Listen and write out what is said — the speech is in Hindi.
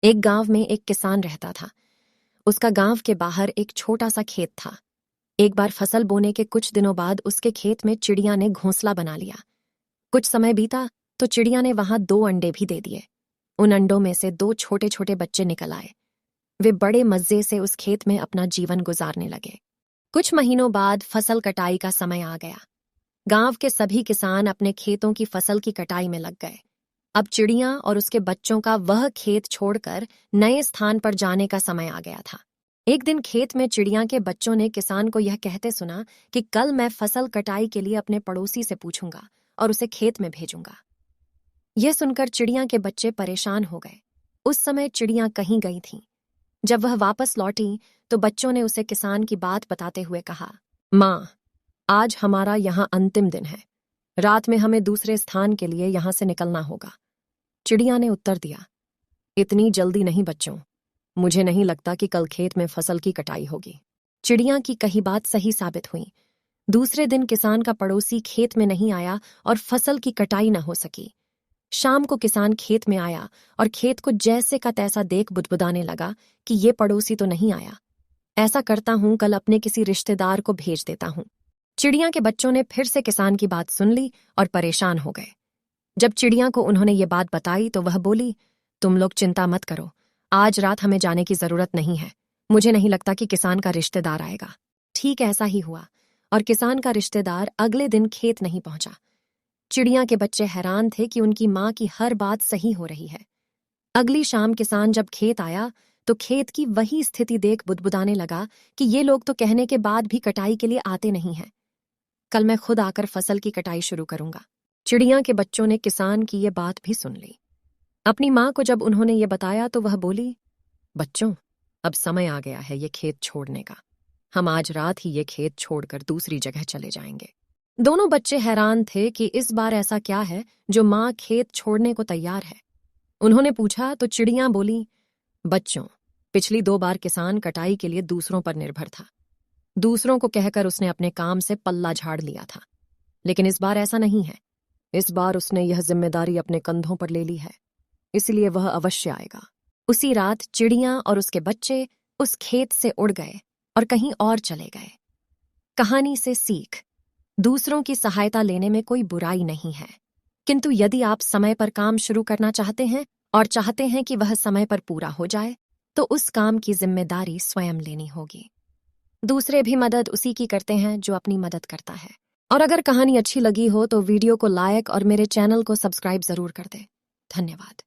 एक गांव में एक किसान रहता था। उसका गांव के बाहर एक छोटा सा खेत था। एक बार फसल बोने के कुछ दिनों बाद उसके खेत में चिड़िया ने घोंसला बना लिया। कुछ समय बीता तो चिड़िया ने वहां 2 अंडे भी दे दिए। उन अंडों में से 2 छोटे छोटे बच्चे निकल आए। वे बड़े मजे से उस खेत में अपना जीवन गुजारने लगे। कुछ महीनों बाद फसल कटाई का समय आ गया। गांव के सभी किसान अपने खेतों की फसल की कटाई में लग गए। अब चिड़िया और उसके बच्चों का वह खेत छोड़कर नए स्थान पर जाने का समय आ गया था। एक दिन खेत में चिड़िया के बच्चों ने किसान को यह कहते सुना कि कल मैं फसल कटाई के लिए अपने पड़ोसी से पूछूंगा और उसे खेत में भेजूंगा। यह सुनकर चिड़िया के बच्चे परेशान हो गए। उस समय चिड़िया कहीं गई थी। जब वह वापस लौटी तो बच्चों ने उसे किसान की बात बताते हुए कहा, माँ, आज हमारा यहाँ अंतिम दिन है। रात में हमें दूसरे स्थान के लिए यहाँ से निकलना होगा। चिड़िया ने उत्तर दिया, इतनी जल्दी नहीं बच्चों, मुझे नहीं लगता कि कल खेत में फसल की कटाई होगी। चिड़िया की कही बात सही साबित हुई। दूसरे दिन किसान का पड़ोसी खेत में नहीं आया और फसल की कटाई न हो सकी। शाम को किसान खेत में आया और खेत को जैसे का तैसा देख बुदबुदाने लगा कि ये पड़ोसी तो नहीं आया। ऐसा करता हूं, कल अपने किसी रिश्तेदार को भेज देता हूं। चिड़िया के बच्चों ने फिर से किसान की बात सुन ली और परेशान हो गए। जब चिड़िया को उन्होंने ये बात बताई तो वह बोली, तुम लोग चिंता मत करो, आज रात हमें जाने की जरूरत नहीं है। मुझे नहीं लगता कि किसान का रिश्तेदार आएगा। ठीक ऐसा ही हुआ और किसान का रिश्तेदार अगले दिन खेत नहीं पहुंचा। चिड़िया के बच्चे हैरान थे कि उनकी माँ की हर बात सही हो रही है। अगली शाम किसान जब खेत आया तो खेत की वही स्थिति देख बुदबुदाने लगा कि ये लोग तो कहने के बाद भी कटाई के लिए आते नहीं हैं। कल मैं खुद आकर फसल की कटाई शुरू करूंगा। चिड़िया के बच्चों ने किसान की ये बात भी सुन ली। अपनी माँ को जब उन्होंने ये बताया तो वह बोली, बच्चों, अब समय आ गया है ये खेत छोड़ने का। हम आज रात ही ये खेत छोड़कर दूसरी जगह चले जाएंगे। दोनों बच्चे हैरान थे कि इस बार ऐसा क्या है जो माँ खेत छोड़ने को तैयार है। उन्होंने पूछा तो चिड़िया बोली, बच्चों, पिछली 2 बार किसान कटाई के लिए दूसरों पर निर्भर था। दूसरों को कहकर उसने अपने काम से पल्ला झाड़ लिया था, लेकिन इस बार ऐसा नहीं है। इस बार उसने यह जिम्मेदारी अपने कंधों पर ले ली है, इसलिए वह अवश्य आएगा। उसी रात चिड़िया और उसके बच्चे उस खेत से उड़ गए और कहीं और चले गए। कहानी से सीख, दूसरों की सहायता लेने में कोई बुराई नहीं है, किंतु यदि आप समय पर काम शुरू करना चाहते हैं और चाहते हैं कि वह समय पर पूरा हो जाए, तो उस काम की जिम्मेदारी स्वयं लेनी होगी। दूसरे भी मदद उसी की करते हैं जो अपनी मदद करता है। और अगर कहानी अच्छी लगी हो तो वीडियो को लाइक और मेरे चैनल को सब्सक्राइब जरूर कर दें। धन्यवाद।